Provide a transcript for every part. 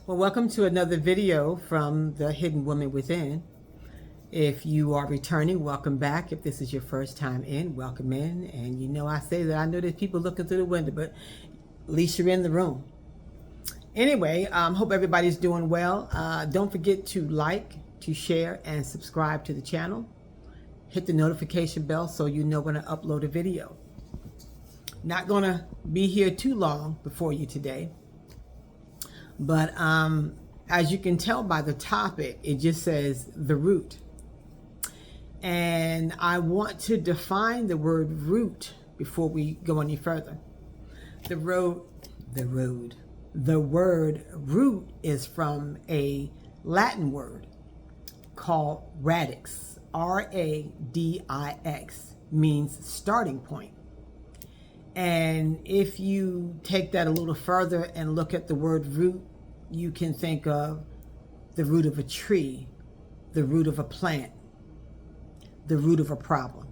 Well, welcome to another video from the Hidden Woman Within. If you are returning, welcome back. If this is your first time in, welcome in. And you know I say that I know there's people looking through the window, but at least you're in the room. Anyway, hope everybody's doing well. Don't forget to like, to share, and subscribe to the channel. Hit the notification bell so you know when I upload a video. Not gonna be here too long before you today. But as you can tell by the topic, it just says the root. And I want to define the word root before we go any further. The word root is from a Latin word called radix. R-A-D-I-X means starting point. And if you take that a little further and look at the word root, you can think of the root of a tree, the root of a plant, the root of a problem,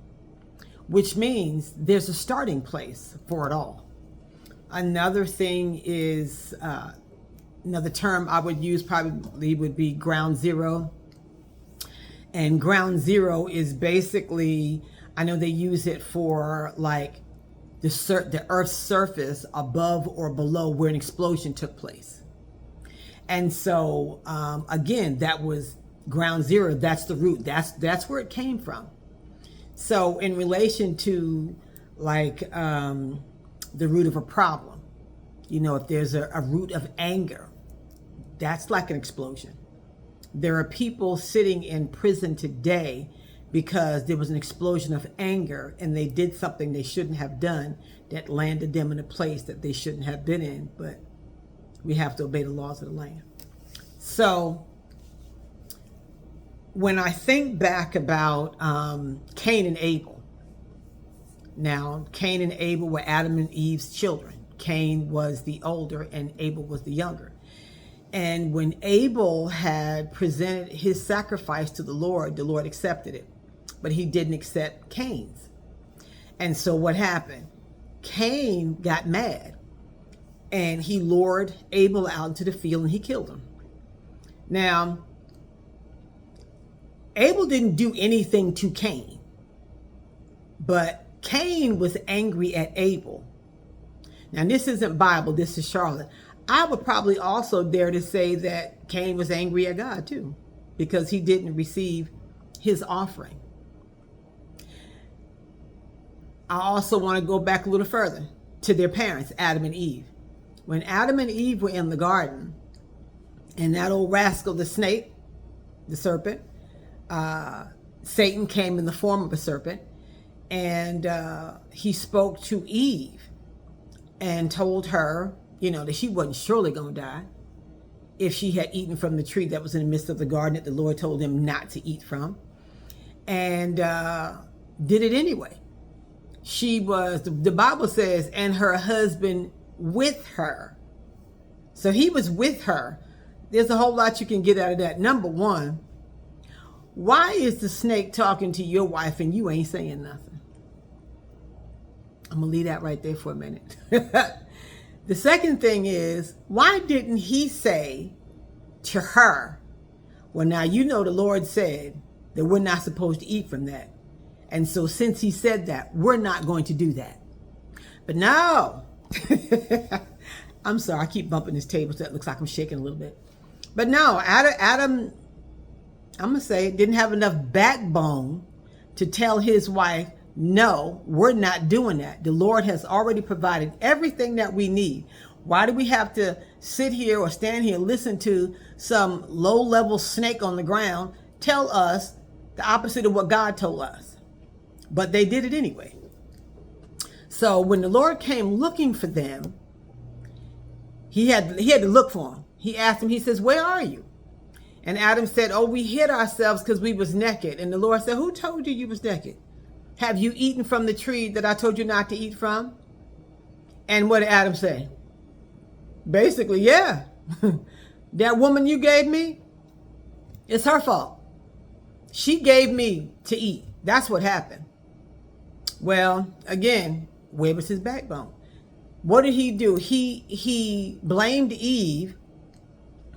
which means there's a starting place for it all. Another thing is, another term I would use probably would be ground zero. And ground zero is basically, I know they use it for like the Earth's surface above or below where an explosion took place. And so, again, that was ground zero. That's the root. That's where it came from. So in relation to like the root of a problem, you know, if there's a root of anger, that's like an explosion. There are people sitting in prison today because there was an explosion of anger and they did something they shouldn't have done that landed them in a place that they shouldn't have been in, but we have to obey the laws of the land. So when I think back about Cain and Abel, now Cain and Abel were Adam and Eve's children. Cain was the older and Abel was the younger. And when Abel had presented his sacrifice to the Lord accepted it. But he didn't accept Cain's. And so what happened? Cain got mad and he lured Abel out into the field and he killed him. Now, Abel didn't do anything to Cain, but Cain was angry at Abel. Now, this isn't Bible, this is Charlotte. I would probably also dare to say that Cain was angry at God too, because he didn't receive his offering. I also want to go back a little further to their parents, Adam and Eve. When Adam and Eve were in the garden, and that old rascal, the snake, the serpent, Satan came in the form of a serpent, and he spoke to Eve and told her, you know, that she wasn't surely going to die if she had eaten from the tree that was in the midst of the garden that the Lord told them not to eat from, and did it anyway. She was, the Bible says, and her husband with her. So he was with her. There's a whole lot you can get out of that. Number one, why is the snake talking to your wife and you ain't saying nothing? I'm going to leave that right there for a minute. The second thing is, why didn't he say to her, well, now you know the Lord said that we're not supposed to eat from that. And so since he said that, we're not going to do that. But no, I'm sorry, I keep bumping this table so that looks like I'm shaking a little bit. But no, Adam, I'm going to say, didn't have enough backbone to tell his wife, no, we're not doing that. The Lord has already provided everything that we need. Why do we have to sit here or stand here and listen to some low-level snake on the ground tell us the opposite of what God told us? But they did it anyway. So when the Lord came looking for them, he had to look for them. He asked him, he says, where are you? And Adam said, oh, we hid ourselves because we was naked. And the Lord said, who told you you was naked? Have you eaten from the tree that I told you not to eat from? And what did Adam say? Basically, yeah. That woman you gave me, it's her fault. She gave me to eat. That's what happened. Well, again, where was his backbone? What did he do? He blamed Eve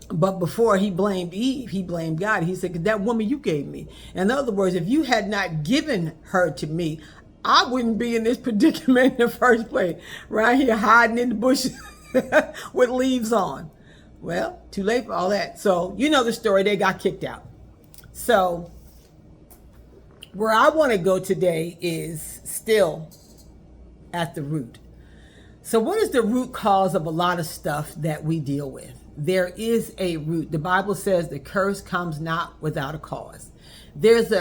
But before he blamed Eve, he blamed God. He said, that woman you gave me. In other words, if you had not given her to me, I wouldn't be in this predicament in the first place. Right here hiding in the bushes with leaves on. Well, too late for all that. So you know the story, they got kicked out. So where I want to go today is still at the root. So what is the root cause of a lot of stuff that we deal with? There is a root. The Bible says the curse comes not without a cause. There's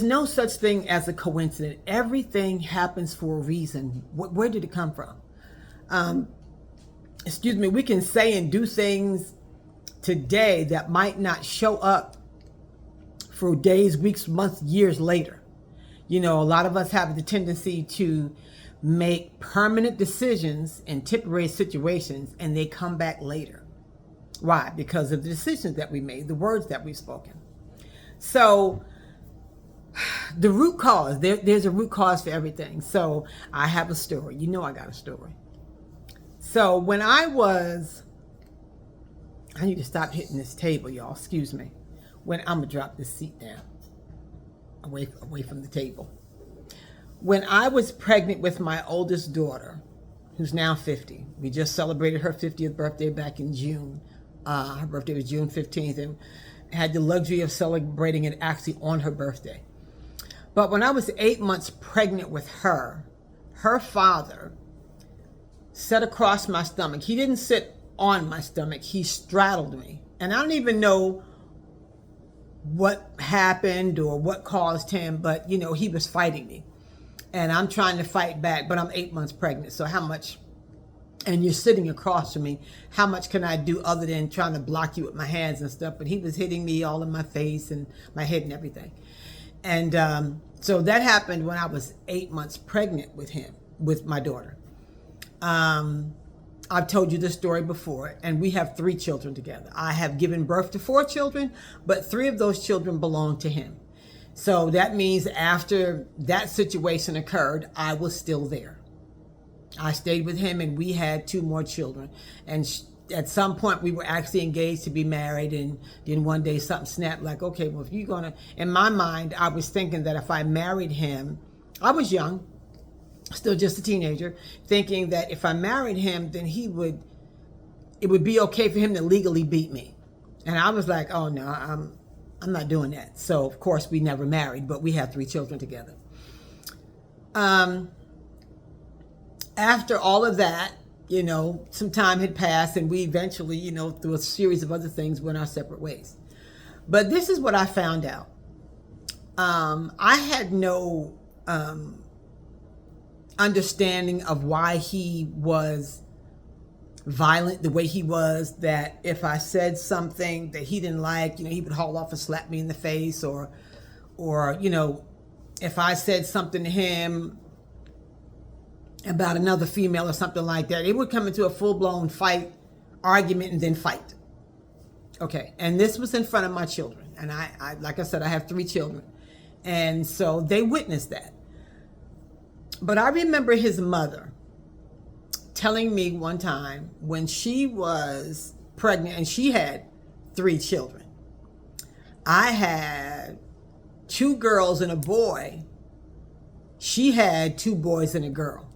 no such thing as a coincidence. Everything happens for a reason. Where did it come from? We can say and do things today that might not show up for days, weeks, months, years later. You know, a lot of us have the tendency to make permanent decisions in temporary situations, and they come back later. Why? Because of the decisions that we made, the words that we've spoken. So the root cause, there's a root cause for everything. So I have a story. You know I got a story. So when I need to stop hitting this table, y'all. Excuse me. I'm going to drop this seat down away from the table. When I was pregnant with my oldest daughter, who's now 50, we just celebrated her 50th birthday back in June. Her birthday was June 15th, and had the luxury of celebrating it actually on her birthday. But when I was 8 months pregnant with her father sat across my stomach. He didn't sit on my stomach. He straddled me. And I don't even know what happened or what caused him, but, you know, he was fighting me. And I'm trying to fight back, but I'm 8 months pregnant. So how much, and you're sitting across from me, how much can I do other than trying to block you with my hands and stuff? But he was hitting me all in my face and my head and everything. And so that happened when I was 8 months pregnant with him, with my daughter. I've told you this story before, and we have 3 children together. I have given birth to 4 children, but 3 of those children belong to him. So that means after that situation occurred, I was still there. I stayed with him, and we had 2 more children. And at some point, we were actually engaged to be married. And then one day something snapped, like, okay, well, if you're going to, in my mind, I was thinking that if I married him, I was young, still just a teenager, thinking that if I married him, then it would be okay for him to legally beat me. And I was like, oh no, I'm not doing that. So of course we never married, but we had 3 children together. After all of that, you know, some time had passed, and we eventually, you know, through a series of other things, went our separate ways. But this is what I found out. I had no understanding of why he was violent the way he was, that if I said something that he didn't like, you know, he would haul off and slap me in the face, or you know, if I said something to him about another female or something like that, it would come into a full-blown fight, argument, and then fight. Okay, and this was in front of my children, and I like I said, I have 3 children, and so they witnessed that. But I remember his mother telling me one time when she was pregnant, and she had 3 children. I had 2 girls and a boy. She had 2 boys and a girl.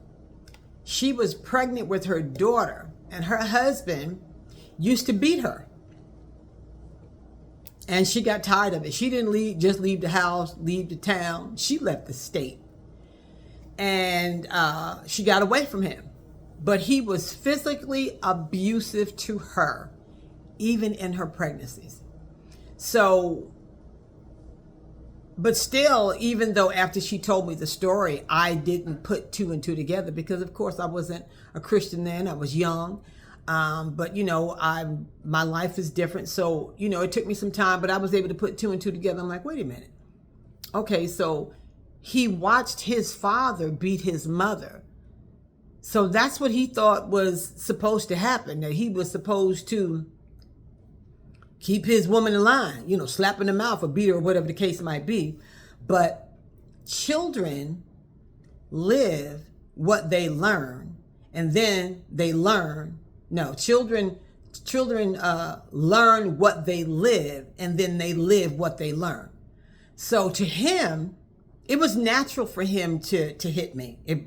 She was pregnant with her daughter, and her husband used to beat her. And she got tired of it. She didn't just leave the house, leave the town. She left the state. And she got away from him. But he was physically abusive to her, even in her pregnancies. So, but still, even though after she told me the story, I didn't put 2 and 2 together, because of course I wasn't a Christian then. I was young. But you know, my life is different. So, you know, it took me some time, but I was able to put 2 and 2 together. I'm like, wait a minute. Okay, so he watched his father beat his mother. So that's what he thought was supposed to happen, that he was supposed to keep his woman in line, you know, slap in the mouth or beat her or whatever the case might be. But children live what they learn, and then they learn. No, children Children learn what they live, and then they live what they learn. So to him, it was natural for him to hit me. It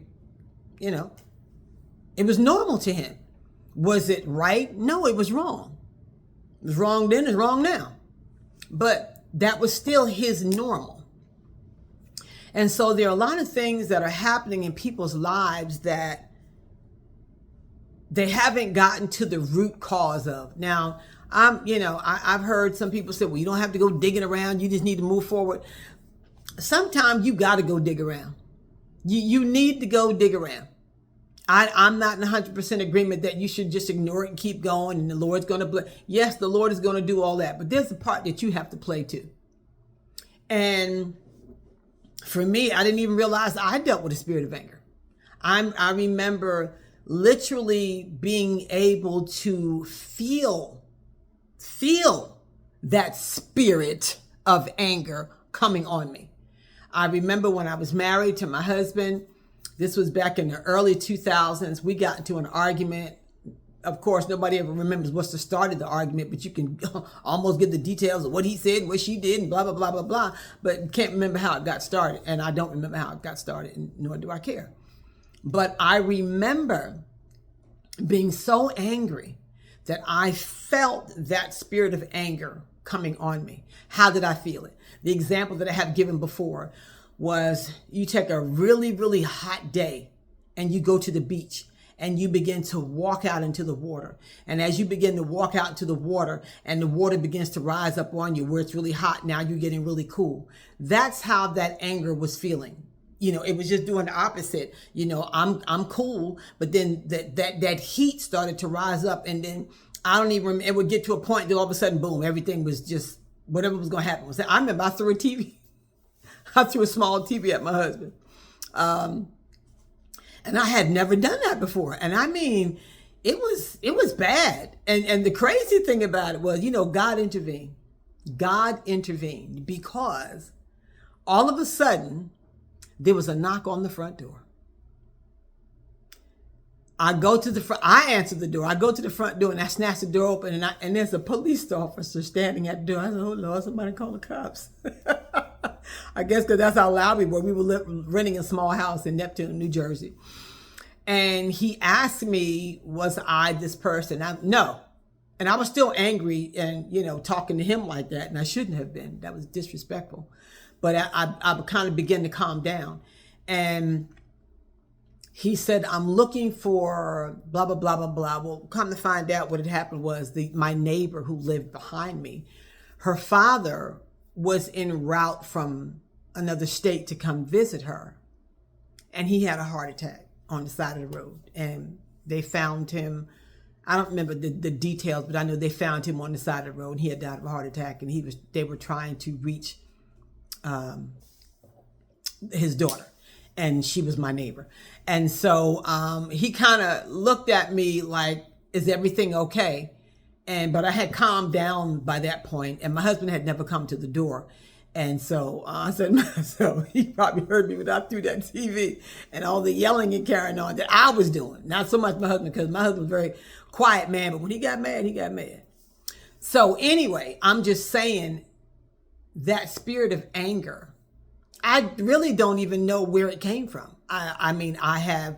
was normal to him. Was it right? No, it was wrong. It was wrong then, it's wrong now. But that was still his normal. And so there are a lot of things that are happening in people's lives that they haven't gotten to the root cause of. Now, I've heard some people say, well, you don't have to go digging around. You just need to move forward. Sometimes you got to go dig around. You need to go dig around. I'm not in 100% agreement that you should just ignore it and keep going and the Lord's going to bless. Yes, the Lord is going to do all that, but there's a part that you have to play too. And for me, I didn't even realize I dealt with a spirit of anger. I remember literally being able to feel that spirit of anger coming on me. I remember when I was married to my husband. This was back in the early 2000s. We got into an argument. Of course, nobody ever remembers what's the start of the argument, but you can almost get the details of what he said and what she did and blah, blah, blah, blah, blah. But can't remember how it got started. And I don't remember how it got started, and nor do I care. But I remember being so angry that I felt that spirit of anger coming on me. How did I feel it? The example that I have given before was you take a really, really hot day and you go to the beach and you begin to walk out into the water. And as you begin to walk out into the water and the water begins to rise up on you where it's really hot, now you're getting really cool. That's how that anger was feeling. It was just doing the opposite. I'm cool, but then that heat started to rise up, and then I don't even remember, it would get to a point that all of a sudden, boom, everything was just, whatever was going to happen. I remember I threw a TV. I threw a small TV at my husband. And I had never done that before. And I mean, it was bad. And the crazy thing about it was, God intervened. God intervened because all of a sudden there was a knock on the front door. I answer the door. I go to the front door and I snatch the door open, and there's a police officer standing at the door. I said, oh Lord, somebody call the cops. I guess because that's how loud we were. We were renting a small house in Neptune, New Jersey. And he asked me, was I this person? No. And I was still angry and, talking to him like that. And I shouldn't have been. That was disrespectful. But I kind of began to calm down. And he said, I'm looking for blah, blah, blah, blah, blah. Well, come to find out what had happened was my neighbor who lived behind me, her father was en route from another state to come visit her. And he had a heart attack on the side of the road. And they found him, I don't remember the details, but I know they found him on the side of the road. And he had died of a heart attack, and they were trying to reach his daughter. And she was my neighbor. And so he kind of looked at me like, is everything okay? But I had calmed down by that point, and my husband had never come to the door. And so I said, so he probably heard me when I threw that TV and all the yelling and carrying on that I was doing. Not so much my husband, because my husband was a very quiet man, but when he got mad, he got mad. So anyway, I'm just saying that spirit of anger, I really don't even know where it came from. I mean, I have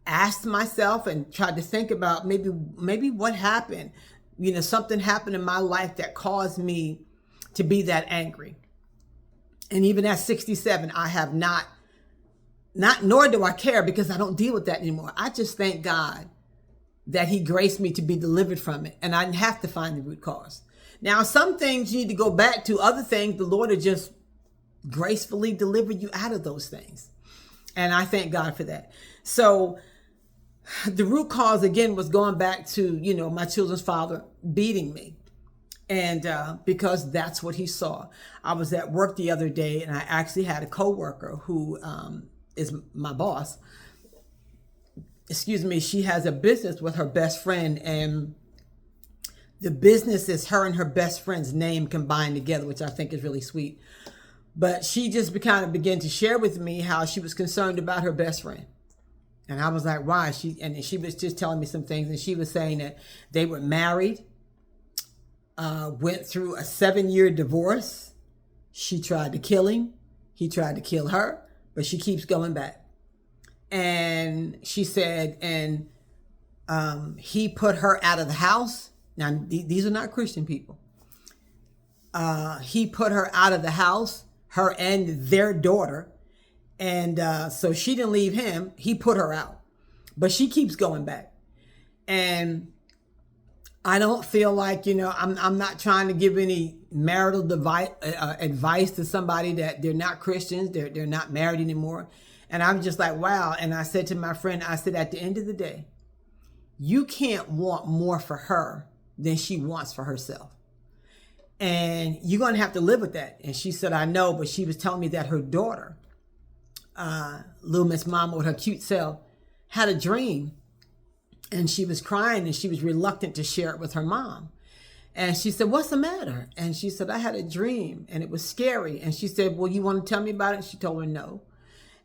asked myself and tried to think about maybe what happened. Something happened in my life that caused me to be that angry. And even at 67, I have not, nor do I care, because I don't deal with that anymore. I just thank God that he graced me to be delivered from it. And I didn't have to find the root cause. Now, some things you need to go back to. Other things, the Lord will just gracefully deliver you out of those things. And I thank God for that. So the root cause, again, was going back to, my children's father beating me. And because that's what he saw. I was at work the other day, and I actually had a coworker who is my boss. Excuse me. She has a business with her best friend, and the business is her and her best friend's name combined together, which I think is really sweet. But she just kind of began to share with me how she was concerned about her best friend. And I was like, why? She was just telling me some things, and she was saying that they were married, went through a 7-year divorce. She tried to kill him. He tried to kill her, but she keeps going back. And she said, and he put her out of the house. Now, these are not Christian people. He put her out of the house, her and their daughter. And so she didn't leave him. He put her out. But she keeps going back. And I don't feel like, I'm not trying to give any marital advice to somebody that they're not Christians. They're not married anymore. And I'm just like, wow. And I said to my friend, I said, at the end of the day, you can't want more for her than she wants for herself. And you're going to have to live with that. And she said, I know, but she was telling me that her daughter, little Miss Mama with her cute self, had a dream, and she was crying, and she was reluctant to share it with her mom. And she said, what's the matter? And she said, I had a dream, and it was scary. And she said, well, you want to tell me about it? She told her no.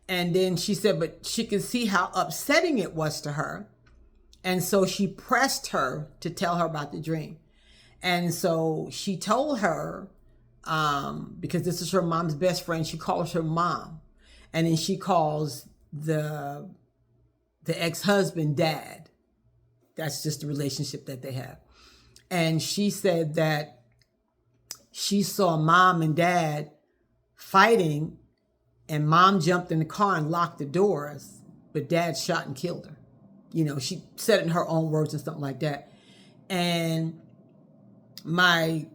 And then she said, but she could see how upsetting it was to her. And so she pressed her to tell her about the dream. And so she told her, because this is her mom's best friend, she calls her mom. And then she calls the ex-husband dad. That's just the relationship that they have. And she said that she saw mom and dad fighting, and mom jumped in the car and locked the doors, but dad shot and killed her. She said it in her own words and something like that. And my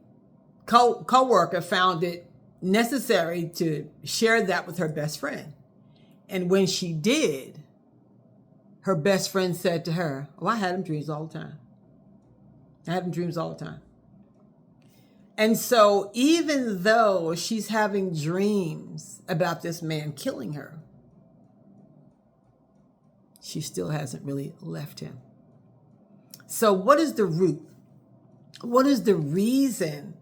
co-worker found it necessary to share that with her best friend. And when she did, her best friend said to her, oh, I had them dreams all the time. I had them dreams all the time. And so even though she's having dreams about this man killing her, she still hasn't really left him. So what is the root? What is the reason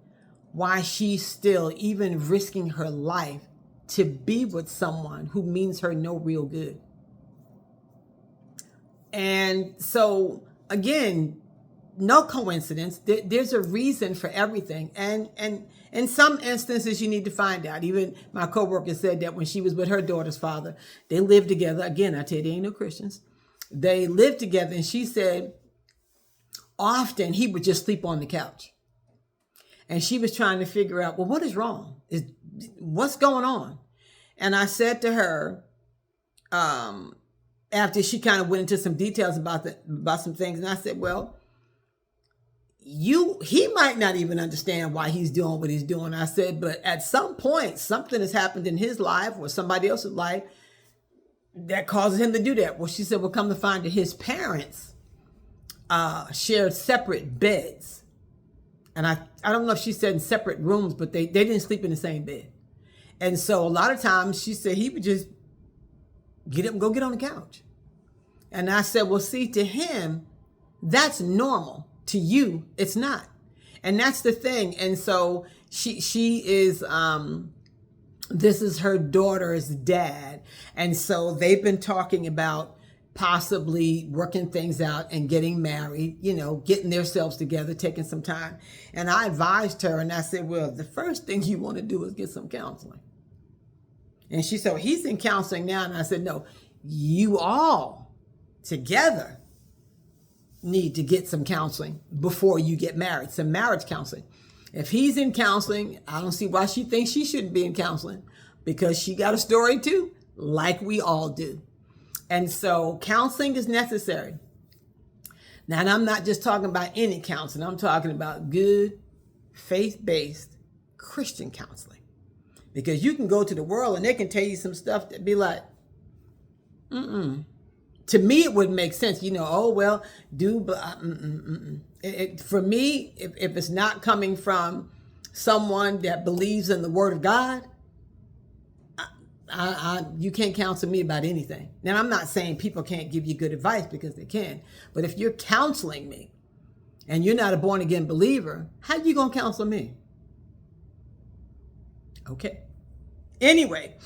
why she's still even risking her life to be with someone who means her no real good? And so, again, no coincidence. There's a reason for everything. And in some instances, you need to find out. Even my coworker said that when she was with her daughter's father, they lived together. Again, I tell you, they ain't no Christians. They lived together, and she said often he would just sleep on the couch. And she was trying to figure out, well, what is wrong? What's going on? And I said to her, after she kind of went into some details about some things, and I said, well, he might not even understand why he's doing what he's doing. I said, but at some point, something has happened in his life or somebody else's life that causes him to do that. Well, she said, well, come to find that his parents shared separate beds. And I don't know if she said in separate rooms, but they didn't sleep in the same bed. And so a lot of times she said he would just get up and go get on the couch. And I said, well, see, to him, that's normal. To you, it's not. And that's the thing. And so she is, this is her daughter's dad. And so they've been talking about possibly working things out and getting married, getting themselves together, taking some time. And I advised her, and I said, well, the first thing you want to do is get some counseling. And she said, well, he's in counseling now. And I said, no, you all together need to get some counseling before you get married, some marriage counseling. If he's in counseling, I don't see why she thinks she shouldn't be in counseling, because she got a story too, like we all do. And so counseling is necessary. Now, and I'm not just talking about any counseling. I'm talking about good, faith-based Christian counseling. Because you can go to the world and they can tell you some stuff that be like, To me, it wouldn't make sense. Oh, well, for me, if it's not coming from someone that believes in the Word of God, you can't counsel me about anything. Now, I'm not saying people can't give you good advice, because they can. But if you're counseling me and you're not a born-again believer, how are you going to counsel me? Okay. Anyway,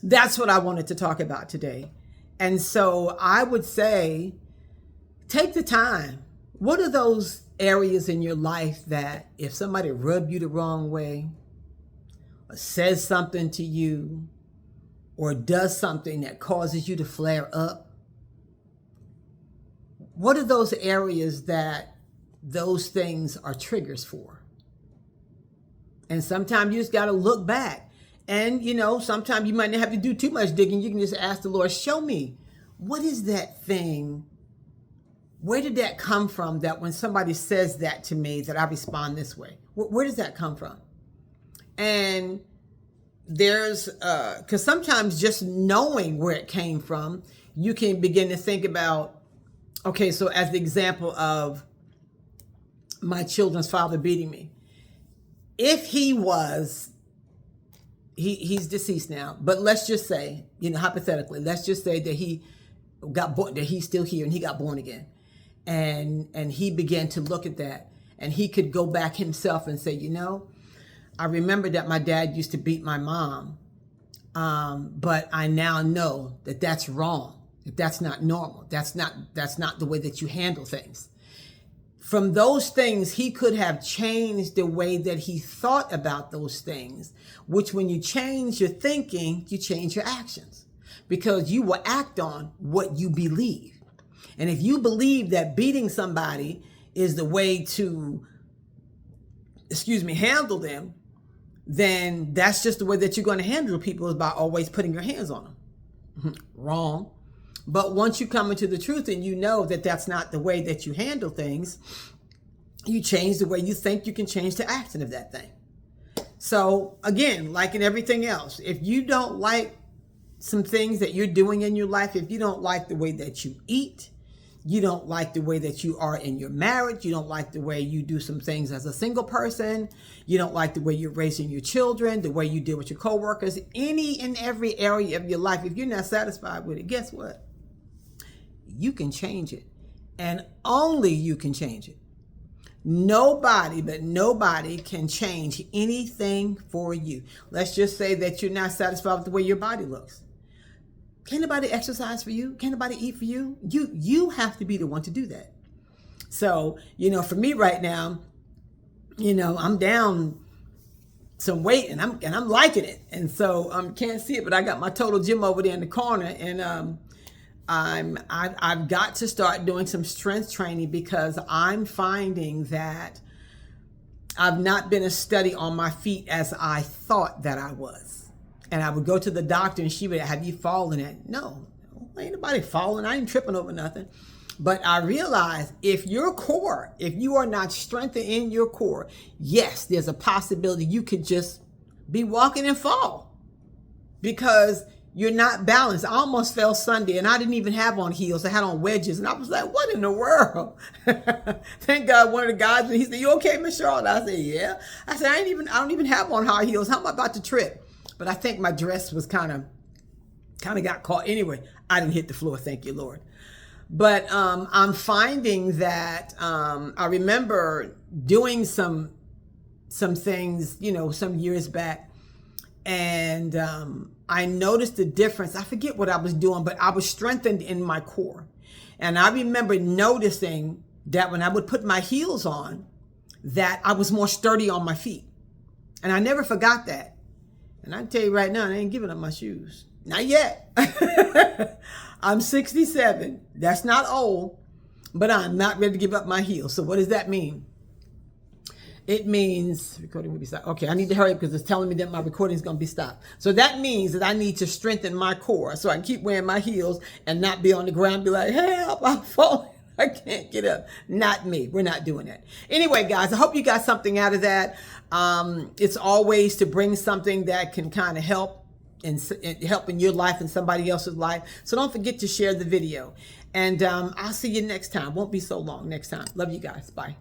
that's what I wanted to talk about today. And so I would say, take the time. What are those areas in your life that if somebody rubbed you the wrong way, or says something to you, or does something that causes you to flare up? What are those areas that those things are triggers for? And sometimes you just got to look back. And, sometimes you might not have to do too much digging. You can just ask the Lord, show me, what is that thing? Where did that come from that when somebody says that to me, that I respond this way? Where does that come from? And there's, because sometimes just knowing where it came from, you can begin to think about, okay, so as the example of my children's father beating me, if he was, he's deceased now, but let's just say, hypothetically, let's just say that he got born, that he's still here and he got born again. And he began to look at that, and he could go back himself and say, I remember that my dad used to beat my mom, but I now know that that's wrong, that that's not normal. That's not the way that you handle things. From those things, he could have changed the way that he thought about those things, which when you change your thinking, you change your actions, because you will act on what you believe. And if you believe that beating somebody is the way to, handle them, then that's just the way that you're going to handle people, is by always putting your hands on them. Wrong. But once you come into the truth and you know that that's not the way that you handle things, you change the way you think, you can change the action of that thing. So again, like in everything else, if you don't like some things that you're doing in your life, if you don't like the way that you eat, you don't like the way that you are in your marriage, you don't like the way you do some things as a single person, you don't like the way you're raising your children, the way you deal with your coworkers, any and every area of your life, if you're not satisfied with it, guess what? You can change it, and only you can change it. Nobody can change anything for you. Let's just say that you're not satisfied with the way your body looks. Can't nobody exercise for you? Can't nobody eat for you? You have to be the one to do that. So, for me right now, I'm down some weight and I'm liking it. And so can't see it, but I got my total gym over there in the corner, and I've got to start doing some strength training, because I'm finding that I've not been as steady on my feet as I thought that I was. And I would go to the doctor and she would, have you fallen? No, ain't nobody falling. I ain't tripping over nothing. But I realized if you are not strengthened in your core, yes, there's a possibility you could just be walking and fall, because you're not balanced. I almost fell Sunday, and I didn't even have on heels. I had on wedges, and I was like, what in the world? Thank God one of the guys, he said, you okay, Miss Charlotte? I said, yeah. I said, I don't even have on high heels. How am I about to trip? But I think my dress was kind of got caught. Anyway, I didn't hit the floor, thank you, Lord. But I'm finding that I remember doing some things, some years back, and I noticed the difference. I forget what I was doing, but I was strengthened in my core. And I remember noticing that when I would put my heels on, that I was more sturdy on my feet. And I never forgot that. And I can tell you right now, I ain't giving up my shoes. Not yet. I'm 67. That's not old, but I'm not ready to give up my heels. So what does that mean? It means recording will be stopped. Okay, I need to hurry up because it's telling me that my recording is going to be stopped. So that means that I need to strengthen my core so I can keep wearing my heels and not be on the ground and be like, help, I'm falling. I can't get up. Not me. We're not doing that. Anyway, guys, I hope you got something out of that. It's always to bring something that can kind of help in your life and somebody else's life. So don't forget to share the video. And I'll see you next time. Won't be so long next time. Love you guys. Bye.